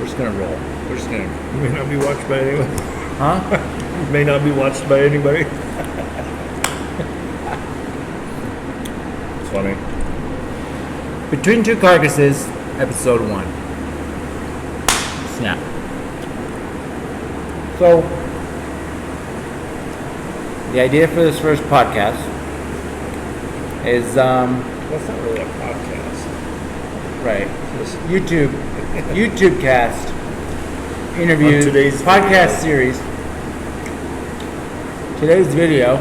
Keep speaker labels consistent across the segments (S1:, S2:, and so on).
S1: We're just gonna roll. We're just gonna.
S2: May not be watched by anyone.
S1: Huh?
S2: May not be watched by anybody. It's funny.
S1: Between Two Carcasses, episode 1. Snap. So, the idea for this first podcast is,
S2: That's not really a podcast.
S1: right, this YouTube cast interview,
S2: today's
S1: podcast
S2: video.
S1: series. Today's video.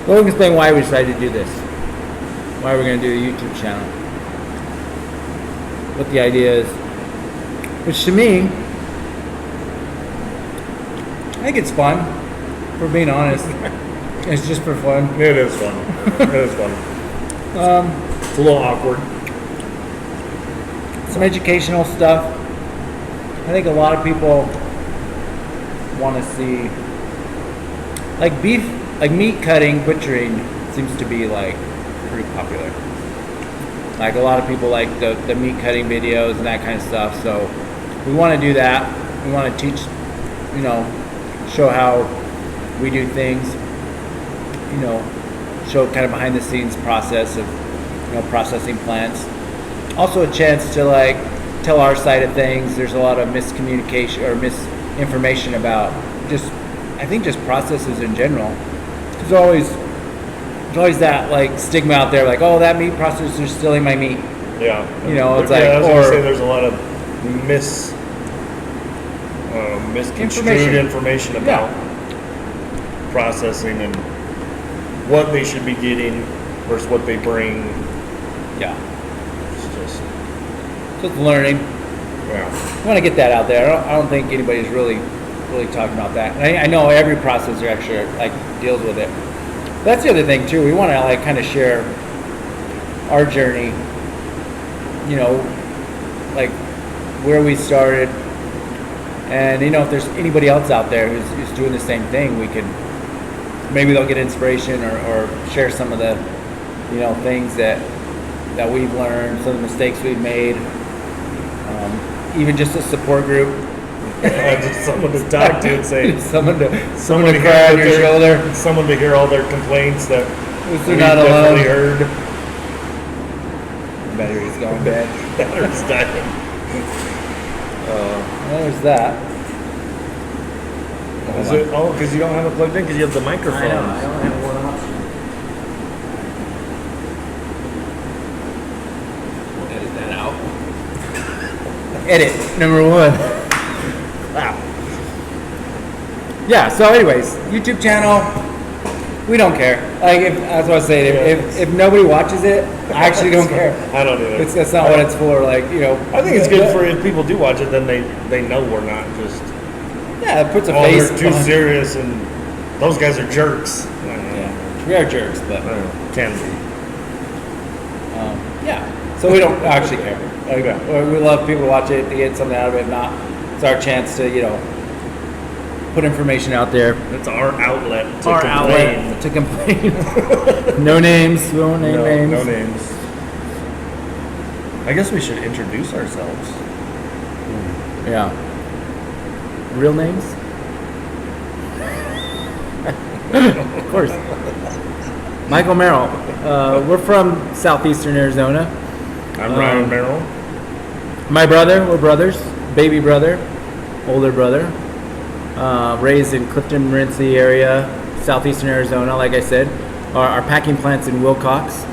S1: Let me explain why we decided to do this. Why we're going to do a YouTube channel. What the idea is. Which to me, I think it's fun, for being honest. It's just for fun.
S2: It is fun. It is fun. It's a little awkward.
S1: Some educational stuff. I think a lot of people want to see, like beef, like meat cutting, butchering seems to be like pretty popular. Like a lot of people like the meat cutting videos and that kind of stuff. So we want to do that. We want to teach, show how we do things. Show kind of behind the scenes process of, processing plants. Also a chance to like tell our side of things. There's a lot of miscommunication or misinformation about just processes in general. There's always that like stigma out there, like, oh, that meat processor's stealing my meat.
S2: Yeah.
S1: It's like,
S2: I was going to say there's a lot of misconstrued information about processing and what they should be getting versus what they bring.
S1: Yeah.
S2: It's just
S1: learning.
S2: Yeah.
S1: I want to get that out there. I don't think anybody's really talking about that. And I know every processor actually like deals with it. That's the other thing too. We want to like kind of share our journey. Like where we started, and if there's anybody else out there who's doing the same thing, we can maybe they'll get inspiration or share some of the things that we've learned, some of the mistakes we've made. Even just a support group.
S2: Just someone to talk to and say
S1: someone to
S2: cry
S1: on your shoulder.
S2: Someone to hear all their complaints that
S1: They're not alone.
S2: definitely heard.
S1: Battery's going bad.
S2: Battery's dying.
S1: There's that.
S2: Is it? Oh, because you don't have it plugged in because you have the microphone.
S1: I only have one option. We'll edit that out. Edit number 1. Wow. Yeah. So, anyways, YouTube channel. We don't care. Like, that's what I say. If nobody watches it, I actually don't care.
S2: I don't either.
S1: That's not what it's for. Like,
S2: I think it's good for if people do watch it, then they know we're not just.
S1: Yeah, it puts a
S2: face.
S1: face.
S2: They're too serious, and those guys are jerks.
S1: Yeah, we are jerks, but
S2: can be.
S1: Yeah. So we don't actually care. Like, we love people to watch it to get something out of it. Not, it's our chance to put information out there.
S2: It's our outlet
S1: to complain. No names. We won't name names.
S2: No names. I guess we should introduce ourselves.
S1: Yeah. Real names? Of course. Michael Merrill. We're from southeastern Arizona.
S2: I'm Ryan Merrill.
S1: My brother, we're brothers. Baby brother, older brother. Raised in Clifton, Morenci area, southeastern Arizona, like I said. Our packing plant's in Willcox.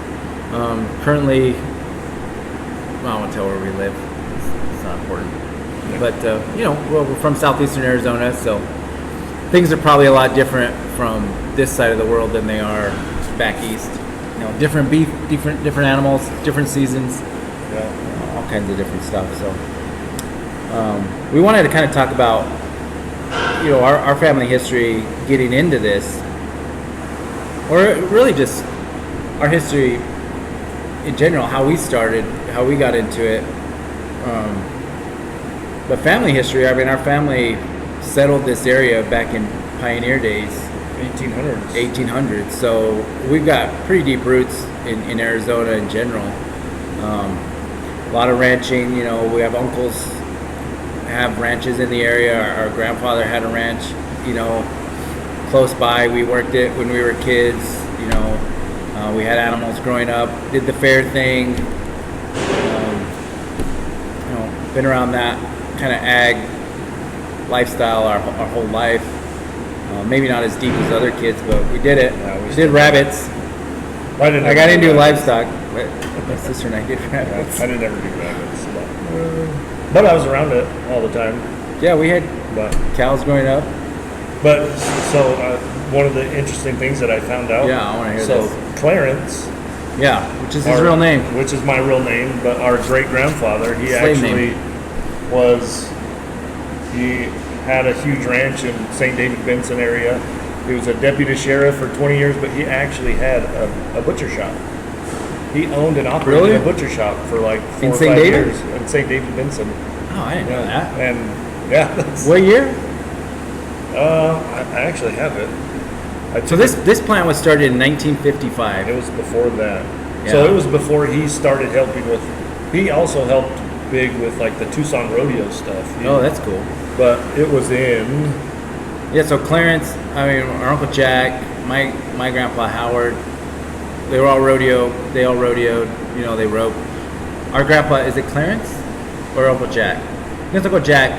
S1: Currently, I won't tell where we live. It's not important. But, we're from southeastern Arizona, so things are probably a lot different from this side of the world than they are back east. Different beef, different animals, different seasons, all kinds of different stuff. So we wanted to kind of talk about, our family history getting into this, or really just our history in general, how we started, how we got into it. But family history, our family settled this area back in pioneer days. 1800s. So we've got pretty deep roots in Arizona in general. A lot of ranching. You know, we have uncles have ranches in the area. Our grandfather had a ranch, you know, close by. We worked it when we were kids. You know, we had animals growing up. Did the fair thing. You know, been around that kind of ag lifestyle our whole life. Maybe not as deep as other kids, but we did it.
S2: Yeah,
S1: we did rabbits. I got into livestock. My sister and I did rabbits.
S2: I didn't ever do rabbits, but I was around it all the time.
S1: Yeah, we had
S2: But
S1: cows growing up.
S2: but so one of the interesting things that I found out.
S1: Yeah, I want to hear
S2: so
S1: this.
S2: Clarence,
S1: Yeah, which is his real name.
S2: which is my real name, but our great grandfather, he
S1: Slave
S2: actually he had a huge ranch in St. David Benson area. He was a deputy sheriff for 20 years, but he actually had a butcher shop. He owned and operated
S1: Really?
S2: a butcher shop for like 4
S1: In
S2: or
S1: St.
S2: 5
S1: David?
S2: years in St. David Benson.
S1: Oh, I didn't know that.
S2: And yeah,
S1: What year?
S2: I actually have it.
S1: So this plant was started in 1955.
S2: It was before that.
S1: Yeah.
S2: So it was before he started helping with. He also helped big with like the Tucson rodeo stuff.
S1: Oh, that's cool.
S2: But it was in.
S1: Yeah, so Clarence, I mean, our Uncle Jack, my grandpa Howard, they all rodeoed, you know, they roped. Our grandpa, is it Clarence or Uncle Jack? I guess Uncle Jack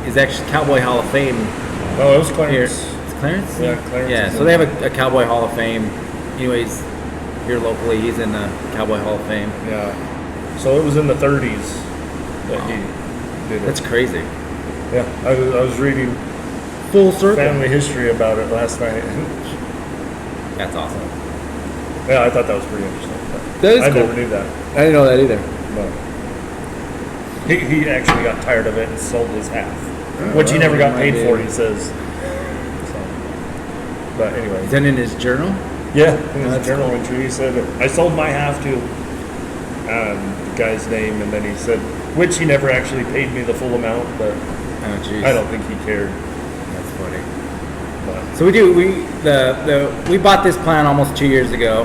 S1: is actually Cowboy Hall of Fame
S2: Oh, it was
S1: here.
S2: Clarence.
S1: It's Clarence?
S2: Yeah, Clarence.
S1: Yeah,
S2: is
S1: so
S2: in
S1: they
S2: there.
S1: have a Cowboy Hall of Fame. Anyways, here locally, he's in the Cowboy Hall of Fame.
S2: Yeah. So it was in the 30s that he did it.
S1: That's crazy.
S2: Yeah, I was reading
S1: Full circle.
S2: family history about it last night.
S1: That's awesome.
S2: Yeah, I thought that was pretty interesting.
S1: That is
S2: I
S1: cool.
S2: never knew that.
S1: I didn't know that either.
S2: But he actually got tired of it and sold his half, which he never got paid for, he says. So, but anyway.
S1: Is that in his journal?
S2: Yeah, in his
S1: That's
S2: journal
S1: cool.
S2: entry, he said, I sold my half to the guy's name, and then he said, which he never actually paid me the full amount, but
S1: Oh, jeez.
S2: I don't think he cared.
S1: That's funny.
S2: But
S1: So we bought this plant almost 2 years ago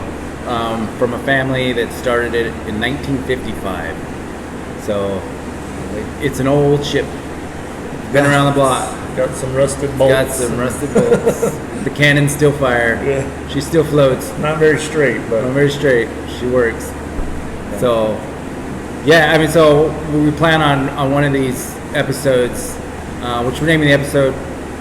S1: from a family that started it in 1955. So it's an old ship. Been around the block.
S2: got some rusted bolts.
S1: Got some rusted bolts. The cannons still fire.
S2: Yeah.
S1: She still floats.
S2: Not very straight, but
S1: Not very straight. She works. So yeah, I mean, so we plan on one of these episodes, which we're naming the episode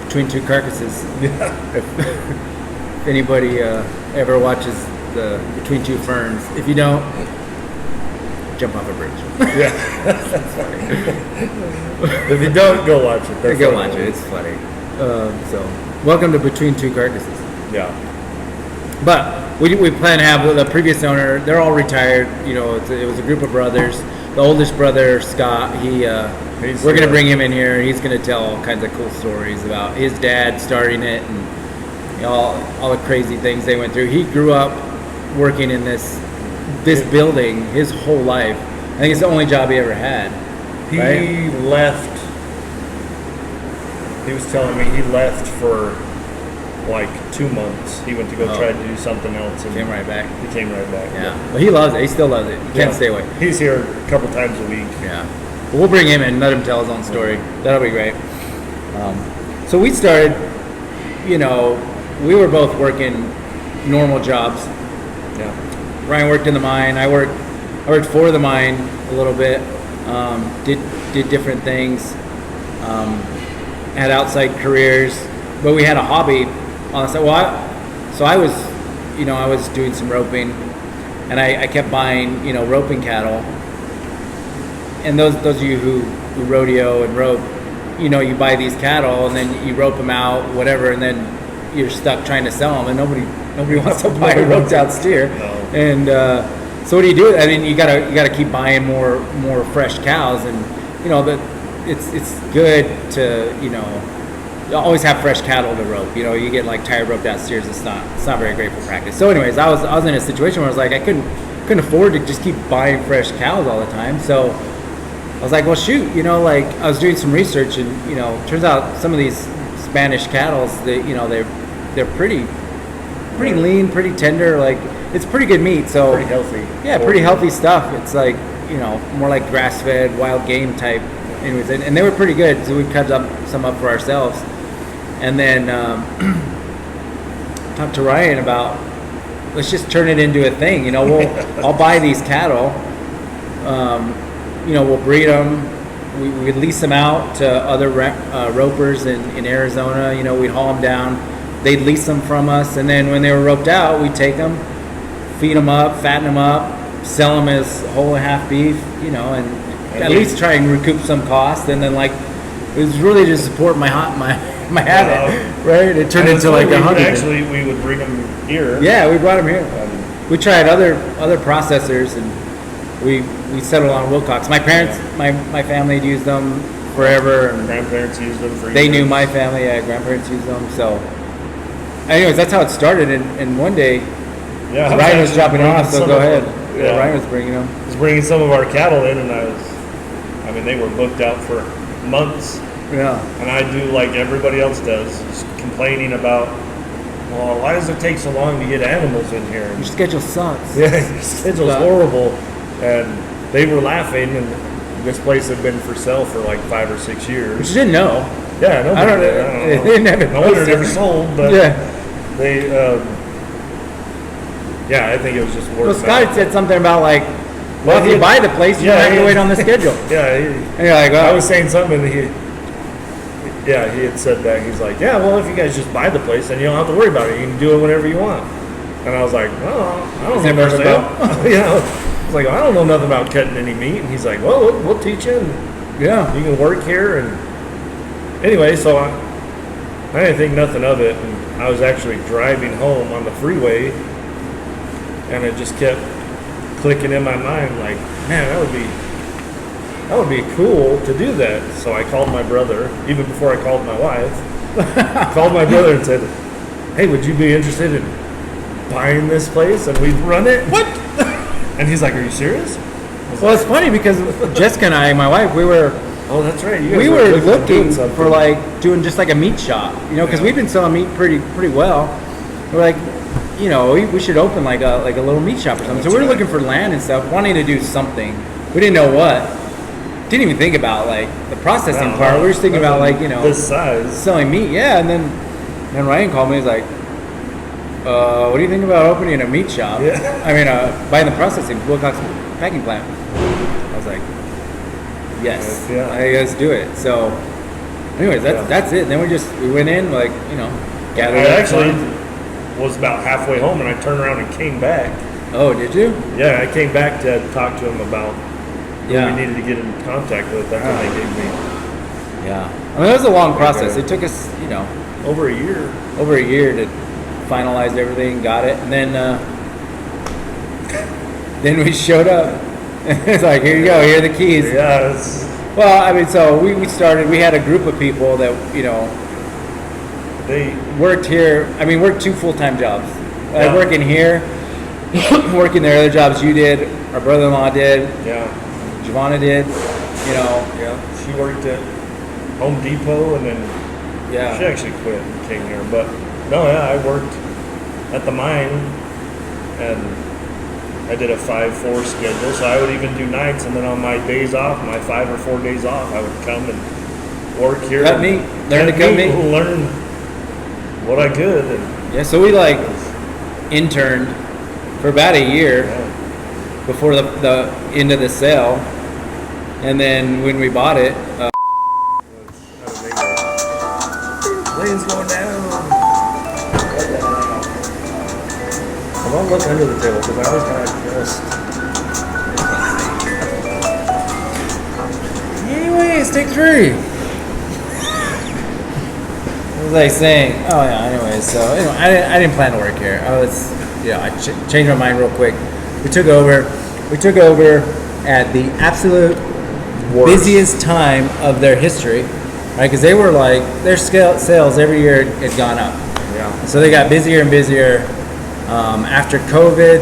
S1: Between Two Carcasses.
S2: yeah.
S1: If anybody ever watches the Between Two Ferns, if you don't, jump off a bridge.
S2: Yeah. If you don't, go watch it. They're
S1: Go
S2: funny.
S1: watch it. It's funny. So, welcome to Between Two Carcasses.
S2: Yeah.
S1: But we plan to have the previous owner. They're all retired. You know, it was a group of brothers. The oldest brother, Scott, we're going to bring him in here. He's going to tell all kinds of cool stories about his dad starting it and you know, all the crazy things they went through. He grew up working in this building his whole life. I think it's the only job he ever had.
S2: He
S1: Right?
S2: left. He was telling me he left for like 2 months. He went to go
S1: Oh.
S2: try to do something else and
S1: Came right back.
S2: he came right back.
S1: Yeah, but he loves it. He still loves it. He can't
S2: Yeah.
S1: stay away.
S2: He's here a couple times a week.
S1: Yeah. But we'll bring him in, let him tell his own story. That'll be great. So we started, you know, we were both working normal jobs.
S2: Yeah.
S1: Ryan worked in the mine. I worked for the mine a little bit. Did different things. Had outside careers, but we had a hobby on the side. So I was, you know, I was doing some roping, and I kept buying, you know, roping cattle. And those of you who rodeo and rope, you know, you buy these cattle and then you rope them out, whatever, and then you're stuck trying to sell them, and nobody wants to buy a roped out steer.
S2: No.
S1: And so what do you do? I mean, you gotta keep buying more fresh cows, and you know that it's good to, you know, always have fresh cattle to rope. You know, you get like tired roped out steers. It's not very great for practice. So, anyways, I was in a situation where I was like, I couldn't afford to just keep buying fresh cows all the time. So I was like, well, shoot, you know, like I was doing some research, and you know, turns out some of these Spanish cattle, you know, they're pretty lean, pretty tender. Like it's pretty good meat. So
S2: Pretty healthy.
S1: yeah, pretty healthy stuff. It's like more like grass-fed, wild game type. Anyways, and they were pretty good, so we cut some up for ourselves. And then talked to Ryan about, let's just turn it into a thing. I'll buy these cattle. We'll breed them. We lease them out to other ropers in Arizona. We'd haul them down. They'd lease them from us, and then when they were roped out, we'd take them, feed them up, fatten them up, sell them as whole and half beef. And at least try and recoup some cost. And then it was really to support my habit, right? It turned into like a hunting.
S2: Actually, we would bring them here.
S1: Yeah, we brought them here. We tried other processors, and we settled on Willcox. My parents, my family had used them forever. And
S2: grandparents used them for years.
S1: They knew my family. Yeah, grandparents used them. So, anyways, that's how it started. And one day, Ryan was dropping off. So go ahead. Yeah, Ryan was bringing them.
S2: He was bringing some of our cattle in, and they were booked out for months.
S1: Yeah.
S2: And I do like everybody else does, just complaining about, well, why does it take so long to get animals in here?
S1: Your schedule sucks.
S2: Yeah, your schedule's horrible. And they were laughing, and this place had been for sale for like 5 or 6 years.
S1: But you didn't know.
S2: Yeah, nobody
S1: I don't know. They never
S2: no wonder it never sold, but they, I think it was just worth it.
S1: Well, Scott said something about if you buy the place, you don't have to wait on the schedule.
S2: And
S1: you're like,
S2: I was saying something, and he had said that. He's like, yeah, well, if you guys just buy the place, then you don't have to worry about it. You can do it whenever you want. And I was like, well, I don't know nothing about. I was like, I don't know nothing about cutting any meat. And he's like, well, we'll teach you. And you can work here. And anyway, so I didn't think nothing of it. And I was actually driving home on the freeway, and it just kept clicking in my mind, like, man, that would be cool to do that. So I called my brother, even before I called my wife. Called my brother and said, hey, would you be interested in buying this place and we'd run it?
S1: What?
S2: And he's like, are you serious?
S1: Well, it's funny because Jessica and I, my wife, we were
S2: that's right.
S1: We were looking for doing just like a meat shop, because we've been selling meat pretty well. We're like, we should open like a little meat shop or something. So we were looking for land and stuff, wanting to do something. We didn't know what. Didn't even think about the processing part. We were just thinking about
S2: this size,
S1: selling meat. Yeah, and then Ryan called me. He's like, what do you think about opening a meat shop?
S2: Yeah.
S1: I mean, buying the processing, Willcox Packing Plant. I was like, yes, let's do it. So, anyways, that's it. Then we went in, gathered.
S2: I actually was about halfway home, and I turned around and came back.
S1: Oh, did you?
S2: Yeah, I came back to talk to him about who we needed to get in contact with. That's when they gave me.
S1: Yeah. I mean, it was a long process. It took us,
S2: over a year.
S1: Over a year to finalize everything, got it, and then we showed up. It's like, here you go, here are the keys.
S2: Yeah.
S1: Well, I mean, so we started. We had a group of people that
S2: they
S1: worked here. I mean, worked 2 full-time jobs. Working here, working their other jobs. You did. Our brother-in-law did.
S2: Yeah.
S1: Giovanna did.
S2: Yeah. She worked at Home Depot, and then she actually quit and came here. But I worked at the mine, and I did a 5-4 schedule, so I would even do nights, and then on my days off, my 5 or 4 days off, I would come and work here.
S1: Cut meat. Learn to cut meat.
S2: Learn what I could.
S1: So we interned for about a year before the end of the sale, and then when we bought it,
S2: plane's going down. I won't look under the table because I always got just.
S1: Anyways, take 3. What was I saying? Oh yeah. Anyways, so I didn't plan to work here. I changed my mind real quick. We took over at the absolute busiest time of their history, right? Because they were their sales every year had gone up.
S2: Yeah.
S1: So they got busier and busier. After COVID,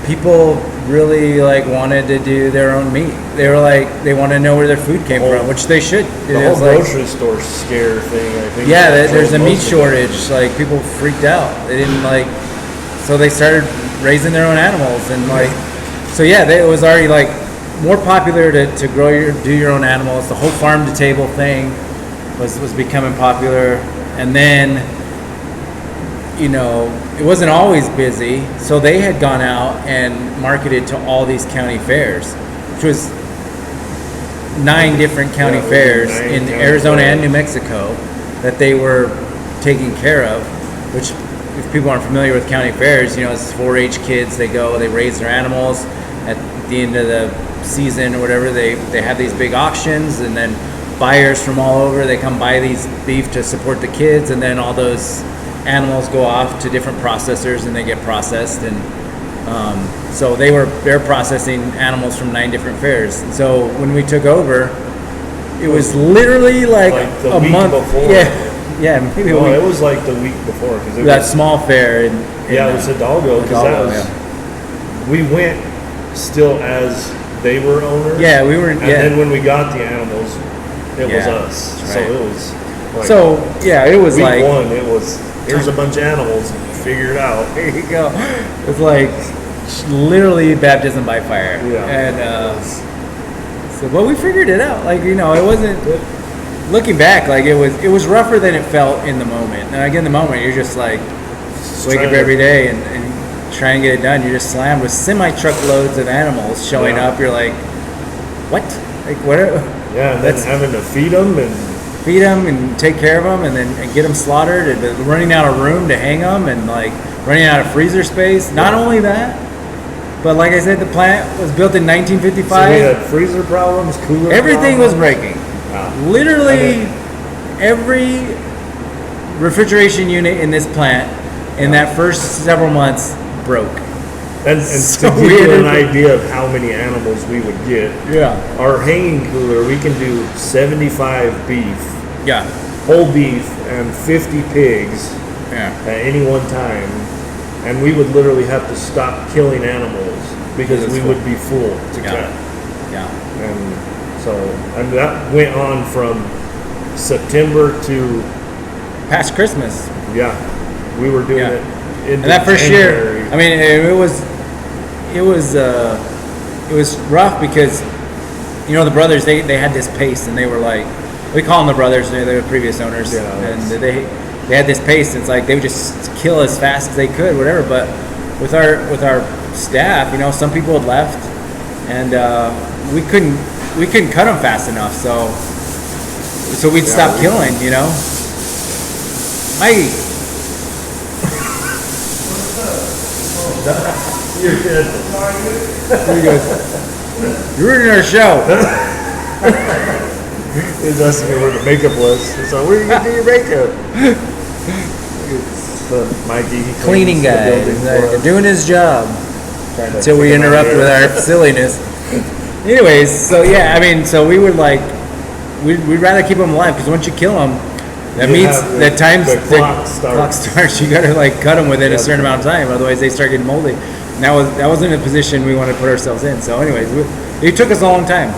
S1: people really wanted to do their own meat. They were they want to know where their food came from, which they should.
S2: The whole grocery store scare thing, I think.
S1: Yeah, there's a meat shortage. People freaked out. They didn't so they started raising their own animals, and So yeah, it was already like more popular to do your own animals. The whole farm to table thing was becoming popular, and then it wasn't always busy. So they had gone out and marketed to all these county fairs, which was 9 different county fairs in Arizona and New Mexico that they were taking care of. Which, if people aren't familiar with county fairs, it's 4-H kids. They go, they raise their animals. At the end of the season or whatever, they have these big auctions, and then buyers from all over, they come buy these beef to support the kids, and then all those animals go off to different processors and they get processed. And so they're processing animals from 9 different fairs. And so when we took over, it was literally like
S2: the
S1: a
S2: week
S1: month
S2: before.
S1: Yeah, maybe a
S2: No,
S1: week.
S2: it was like the week before, because
S1: That small fair in
S2: it was Hidalgo, because that was we went still as they were owners.
S1: Yeah, we were.
S2: And then when we got the animals, it was
S1: Yeah,
S2: us.
S1: that's
S2: So
S1: right.
S2: it was. Like,
S1: it was
S2: week
S1: like
S2: 1, it was here's a bunch of animals, figure it out.
S1: there you go. It's like literally baptism by fire.
S2: Yeah.
S1: And but we figured it out. Like it wasn't. Looking back, like it was rougher than it felt in the moment. And again, in the moment, you're just like wake up every day and try and get it done. You're just slammed with semi-truckloads of animals showing up. You're like, what? Like what?
S2: Yeah, and then having to feed them
S1: and take care of them, and then get them slaughtered, and running out of room to hang them, and like running out of freezer space. Not only that, but like I said, the plant was built in 1955.
S2: So we had freezer problems, cooler
S1: Everything
S2: problems.
S1: was breaking.
S2: Wow.
S1: Literally every refrigeration unit in this plant in that first several months broke.
S2: And
S1: So
S2: to give you
S1: weird.
S2: an idea of how many animals we would get,
S1: Yeah.
S2: our hanging cooler, we can do 75 beef,
S1: Yeah.
S2: whole beef, and 50 pigs
S1: Yeah.
S2: at any one time. And we would literally have to stop killing animals because
S1: It's
S2: we
S1: full.
S2: would be full to
S1: Yeah.
S2: cut.
S1: Yeah.
S2: And that went on from September to,
S1: Past Christmas.
S2: we were doing
S1: Yeah.
S2: it in
S1: And that first
S2: January.
S1: year, I mean, it was rough because, the brothers, they had this pace, and they were like, we call them the brothers, they were the previous owners,
S2: Yeah,
S1: and they had this pace. And it's like they would just kill as fast as they could, whatever. But with our staff, some people had left, and we couldn't cut them fast enough, so we'd stop killing, Mikey.
S2: You're good.
S1: There he goes. You're ruining our show.
S2: He's asking me where the makeup was. So where are you gonna do your makeup? Mikey, he
S1: Cleaning
S2: cleans the
S1: guy,
S2: building for us.
S1: doing his job
S2: Trying to
S1: until we
S2: kick him out
S1: interrupt
S2: here.
S1: with our silliness. Anyways, so so we would we'd rather keep them alive, because once you kill them, that
S2: You
S1: means
S2: have the-
S1: that times
S2: the clock
S1: clock starts. You gotta cut them within a certain amount of time, otherwise they start getting moldy. And that wasn't a position we wanted to put ourselves in. So, anyways, it took us a long time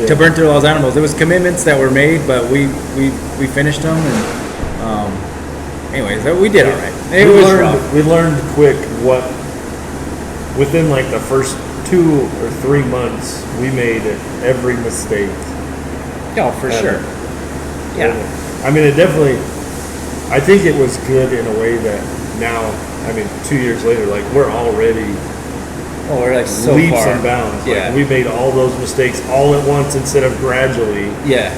S1: to burn through those animals. There was commitments that were made, but we finished them, and anyways, we did all right. It was rough.
S2: We learned quick within like the first 2 or 3 months, we made every mistake.
S1: Oh, for sure. Yeah.
S2: I mean, I think it was good in a way that now, 2 years later, like we're already
S1: Oh, we're so
S2: leaps
S1: far.
S2: and bounds.
S1: Yeah.
S2: Like we made all those mistakes all at once instead of gradually.
S1: Yeah.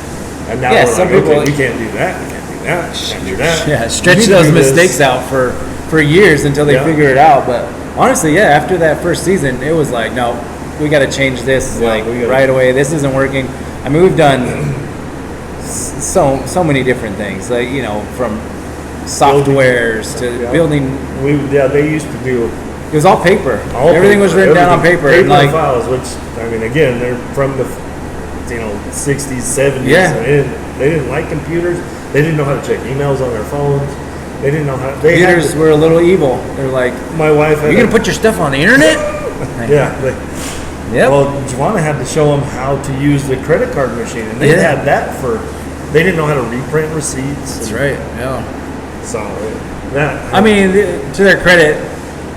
S2: And now
S1: Yeah,
S2: we're
S1: some
S2: like,
S1: people-
S2: okay, we can't do that. We can't do that. We can't do that.
S1: Yeah,
S2: We
S1: stretch
S2: need to
S1: those
S2: do this.
S1: mistakes out for years until they
S2: Yeah.
S1: figure it out. But honestly, after that first season, it was like, no, we got to change this
S2: Yeah, we gotta-
S1: right away. This isn't working. We've done so many different things, like from softwares to
S2: Yeah.
S1: building.
S2: They used to do
S1: It was all paper.
S2: all
S1: Everything was
S2: paper,
S1: written down on paper.
S2: Paper
S1: and like,
S2: files, which again, they're from the 60s, 70s.
S1: Yeah.
S2: And they didn't like computers. They didn't know how to check emails on their phones. They didn't know how. They had
S1: computers were a little evil. They're like,
S2: my wife had.
S1: "You're gonna put your stuff on the internet?"
S2: Yeah.
S1: Yep.
S2: Well, Joanna had to show them how to use the credit card machine, and they
S1: Yeah.
S2: had that for. They didn't know how to reprint receipts.
S1: That's right. Yeah.
S2: So that.
S1: To their credit,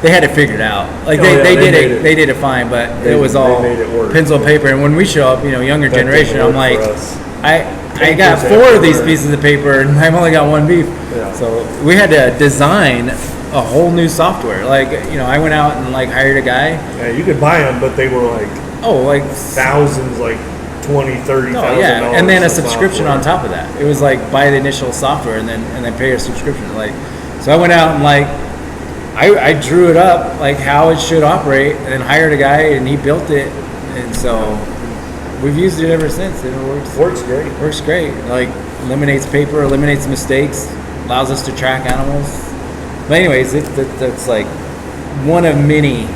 S1: they had it figured out. Like
S2: Oh,
S1: they,
S2: yeah,
S1: they
S2: they
S1: did
S2: made
S1: it,
S2: it.
S1: they did it fine, but
S2: They-
S1: it was
S2: they
S1: all
S2: made it work.
S1: pencil and paper. And when we show up, younger
S2: That didn't
S1: generation, I'm
S2: work
S1: like,
S2: for us.
S1: I got
S2: Papers
S1: 4 of these
S2: everywhere.
S1: pieces of paper, and I've only got 1 beef.
S2: Yeah.
S1: So we had to design a whole new software. Like I went out and like hired a guy.
S2: Yeah, you could buy them, but they were like
S1: Oh, like
S2: thousands, like $20,000, $30,000.
S1: oh yeah, and then a
S2: for
S1: subscription on
S2: software.
S1: top of that. It was like buy the initial software and then pay a subscription. Like, so I went out and like I drew it up like how it should operate, and then hired a guy and he built it, and so we've used it ever since. And it
S2: Works great.
S1: works great. Like eliminates paper, eliminates mistakes, allows us to track animals. But anyways, that's like one of many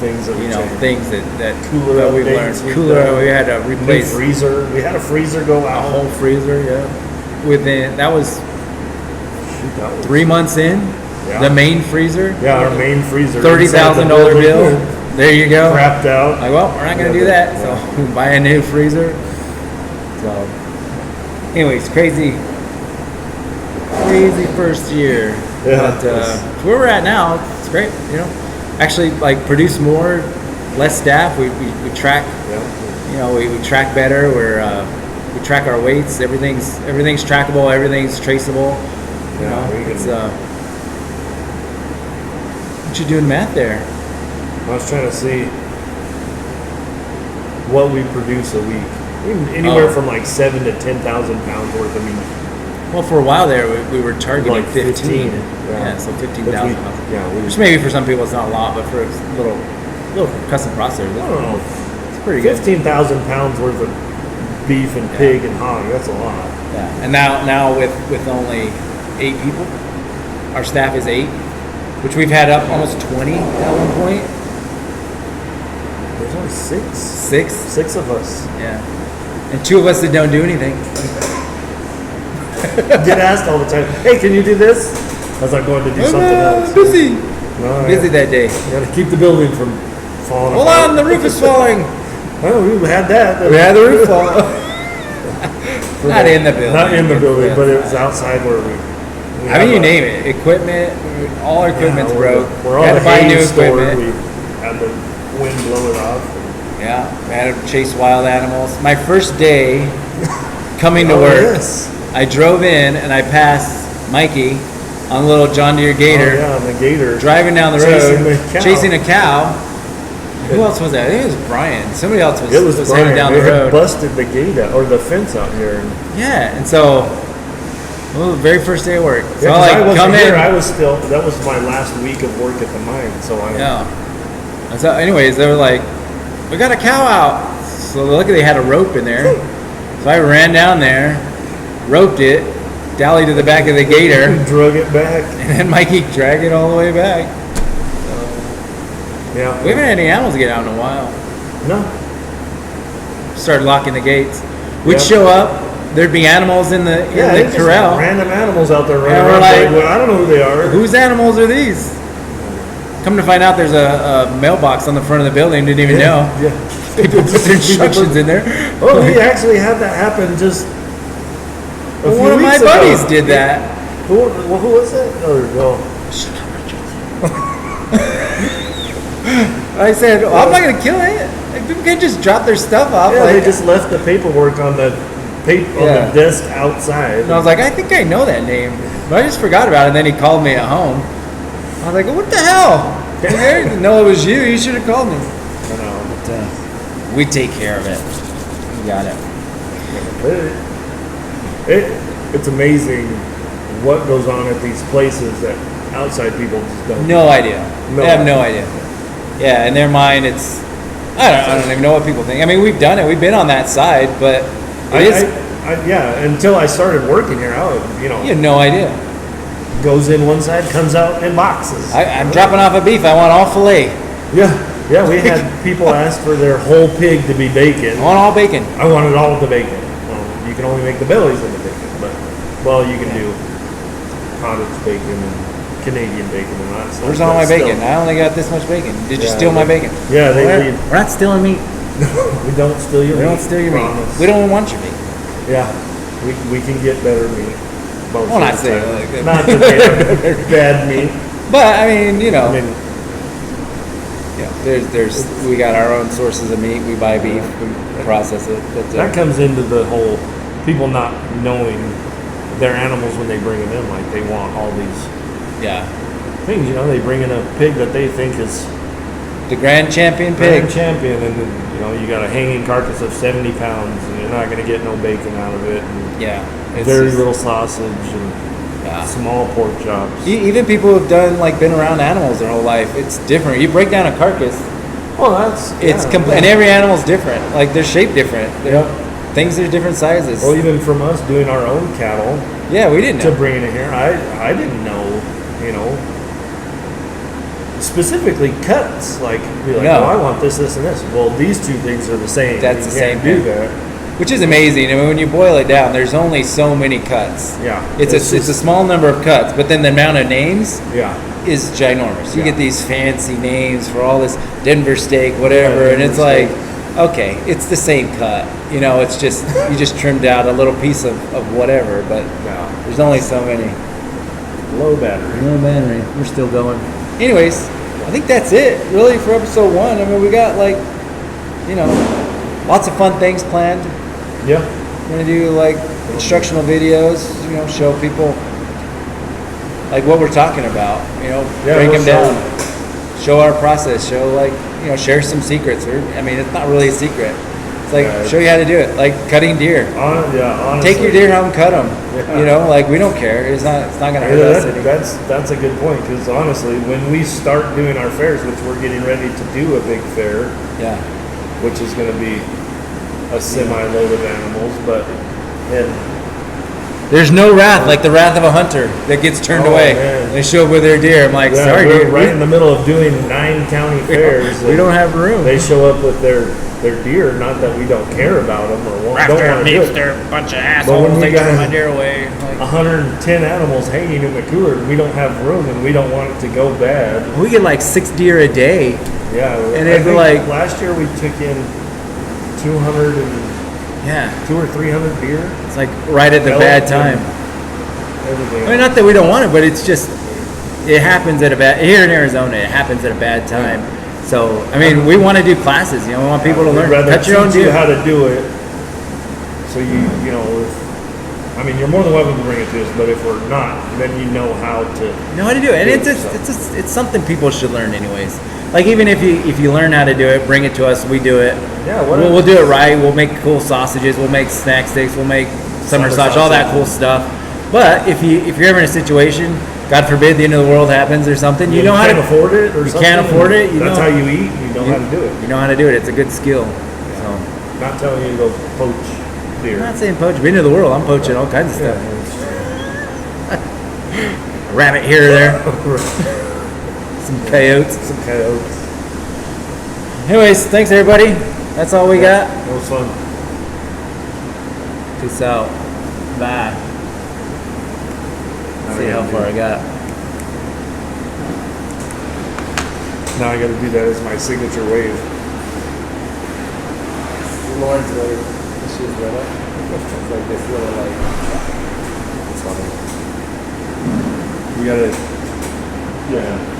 S2: Things that we changed.
S1: things that
S2: Cooler
S1: that we've
S2: updates
S1: learned.
S2: we've
S1: Cooler,
S2: done.
S1: we had to
S2: New
S1: replace
S2: freezer. We had a freezer go
S1: a
S2: out.
S1: whole freezer. Yeah, within that was
S2: Shoot, that was-
S1: 3 months in.
S2: Yeah.
S1: The main freezer.
S2: Yeah, our main freezer.
S1: $30,000 bill. There you go.
S2: Crapped out.
S1: Like, well, we're not gonna do that. So we buy a new freezer. So, anyways, crazy first year.
S2: Yeah,
S1: But where we're at now, it's great. Actually, like produce more, less staff. We track.
S2: Yeah.
S1: We track better. We track our weights. Everything's trackable. Everything's traceable.
S2: Yeah, we can-
S1: It's what you doing math there?
S2: I was trying to see what we produce a week. Anywhere
S1: Oh.
S2: from like 7,000 to 10,000 pounds worth. I mean,
S1: Well, for a while there, we were targeting
S2: like
S1: 15.
S2: 15.
S1: Yeah, so 15,000.
S2: Yeah, we
S1: Which maybe for some people it's not a lot, but for a little custom processor,
S2: I don't know.
S1: it's pretty good.
S2: 15,000 pounds worth of beef and pig and hog. That's a lot.
S1: Yeah, and now with only 8 people, our staff is 8, which we've had up almost 20 at one point.
S2: There's only 6.
S1: 6,
S2: 6 of us.
S1: yeah, and 2 of us that don't do anything.
S2: Get asked all the time, hey, can you do this? As I'm going to do something else.
S1: Busy,
S2: No,
S1: busy that day.
S2: You gotta keep the building from falling
S1: Hold
S2: apart.
S1: on, the roof is falling.
S2: Well, we had that.
S1: We had the roof fall. Not in the building.
S2: Not in the building, but it was outside where we
S1: I mean, you name it. Equipment, all our equipment's broke.
S2: We're
S1: We
S2: all
S1: had to buy new
S2: stored.
S1: equipment.
S2: We had the wind blow it off.
S1: Yeah, we had to chase wild animals. My first day coming to
S2: Oh,
S1: work,
S2: yes.
S1: I drove in and I passed Mikey on a little John Deere Gator,
S2: Oh, yeah, and the gator.
S1: driving down the
S2: Chasing
S1: road,
S2: the cow.
S1: chasing a cow. Who else was that? I think it was Brian. Somebody else was,
S2: It was
S1: heading
S2: Brian.
S1: down
S2: They
S1: the
S2: had
S1: road.
S2: busted the gate out, or the fence out here. And,
S1: Yeah, and so, well, the very first day of work. So
S2: yeah, 'cause
S1: I
S2: I
S1: like
S2: wasn't
S1: come
S2: here.
S1: in.
S2: I was still. That was my last week of work at the mine. So I.
S1: Yeah. And so, anyways, they were like, "We got a cow out." So luckily they had a rope in there. So I ran down there, roped it, dallied to the back of the gator,
S2: Drug it back.
S1: and then Mikey dragged it all the way back.
S2: Yeah.
S1: We haven't had any animals get out in a while.
S2: No.
S1: Started locking the gates. We'd
S2: Yeah.
S1: show up. There'd be animals in the
S2: Yeah,
S1: in
S2: just
S1: the corral.
S2: random animals out there running
S1: And we're
S2: around.
S1: like,
S2: Well, I don't know who they are.
S1: Whose animals are these? Come to find out, there's a mailbox on the front of the building. Didn't even know.
S2: Yeah.
S1: People put their instructions in there.
S2: Oh, we actually had that happen just.
S1: Well, one of my buddies did that.
S2: Who was it? Oh, well.
S1: I said, well, I'm not going to kill it. Like, people can just drop their stuff off.
S2: Yeah,
S1: like,
S2: they just left the paperwork on the on
S1: Yeah.
S2: the desk outside.
S1: and I was like, I think I know that name. But I just forgot about it. And then he called me at home. I was like, what the hell? I didn't know it was you. You should have called me.
S2: I know.
S1: But we take care of it. We got it.
S2: It's amazing what goes on at these places that outside people just don't.
S1: No idea.
S2: No
S1: They have no
S2: idea.
S1: idea. Yeah, in their mind, it's. I don't even know what people think. I mean, we've done it. We've been on that side, but it is.
S2: Yeah, until I started working here,
S1: You have no idea.
S2: goes in one side, comes out in boxes.
S1: I'm dropping off a beef. I want all filet.
S2: Yeah, we had people ask for their whole pig to be bacon.
S1: I want all bacon.
S2: I wanted all the bacon. Well, you can only make the bellies of the bacon, but you can do cottage bacon and Canadian bacon and that stuff.
S1: Where's all my
S2: but still.
S1: bacon? I only got this much bacon. Did you
S2: Yeah,
S1: steal my bacon?
S2: Yeah, they
S1: We're,
S2: leave.
S1: we're not stealing meat.
S2: We don't steal your
S1: We
S2: meat.
S1: don't steal your meat.
S2: Promise.
S1: We don't want your meat.
S2: Yeah, we can get better meat. Most
S1: Well,
S2: of
S1: not
S2: the
S1: saying
S2: time.
S1: like that.
S2: Not that they have bad meat.
S1: But I mean,
S2: I mean,
S1: we got our own sources of meat. We buy beef, we process it.
S2: That comes into the whole people not knowing their animals when they bring them in. Like they want all these things. You know, they bring in a pig that they think is
S1: the grand champion pig.
S2: Grand champion, and then, you know, you got a hanging carcass of 70 pounds, and you're not going to get no bacon out of it. And very little sausage and small pork chops.
S1: Even people who've been around animals their whole life, it's different. You break down a carcass.
S2: Well,
S1: and every animal's different. Like they're shaped different. Things are different sizes.
S2: Well, even from us doing our own cattle.
S1: Yeah, we didn't know.
S2: To bringing it here, I didn't know. You know. Specifically cuts, like be like, I want this, this, and this. Well, these two things are the same.
S1: That's the same.
S2: Do that,
S1: which is amazing. I mean, when you boil it down, there's only so many cuts.
S2: Yeah,
S1: it's a small number of cuts, but then the amount of names is ginormous. You get these fancy names for all this Denver steak, whatever, and it's like, okay, it's the same cut. You know, it's just you just trimmed out a little piece of whatever, but there's only so many.
S2: Low battery.
S1: We're still going. Anyways, I think that's it, really, for episode 1. I mean, we got, lots of fun things planned.
S2: Yeah.
S1: We're going to do, instructional videos, show people, what we're talking about, break them down. Show our process, share some secrets. It's not really a secret. It's show you how to do it, cutting deer.
S2: Honestly.
S1: Take your deer home, cut them. Yeah. We don't care. It's not going to hurt us.
S2: That's a good point, because honestly, when we start doing our fairs, which we're getting ready to do a big fair, which is going to be a semi-load of animals, but
S1: there's no wrath like the wrath of a hunter that gets turned away. Man. They show up with their deer. I'm like, sorry,
S2: we're
S1: dude.
S2: Right in the middle of doing 9 county fairs.
S1: We don't have room.
S2: They show up with their deer, not that we don't care about them or don't want to do it.
S1: They're a bunch of assholes. They turn my deer away.
S2: 110 animals hanging in the cooler, and we don't have room, and we don't want it to go bad.
S1: We get 6 deer a day.
S2: Yeah,
S1: and it'd be
S2: last year we took in 200 and 200 or 300 deer.
S1: It's right at the bad time.
S2: Everything.
S1: I mean, not that we don't want it, but it's just it happens at here in Arizona. It happens at a bad time. Yeah. So I mean, we want to do classes. We want people to learn.
S2: Cut your own deer. How to do it. So you're more than welcome to bring it to us. But if we're not, then you know how to.
S1: Know how to do it, and it's something people should learn anyways. Even if you learn how to do it, bring it to us. We do it.
S2: Yeah,
S1: we'll do it right. We'll make cool sausages. We'll make snack sticks. We'll make summer sausage, all that cool stuff. But if you're ever in a situation, God forbid, the end of the world happens or something, you know how to
S2: afford it, or
S1: you can't afford it.
S2: That's how you eat. You know how to do it.
S1: You know how to do it. It's a good skill.
S2: Yeah. So, not telling you to go poach deer.
S1: I'm not saying poach. End of the world. I'm poaching all kinds of stuff. A rabbit here or there. Some coyotes. Anyways, thanks everybody. That's all we got.
S2: It was fun.
S1: Peace out. Bye. See how far I got.
S2: Now I got to do that as my signature wave.
S1: Lauren's wave. She's lit up. It's like this little
S2: It's funny. You gotta. Yeah.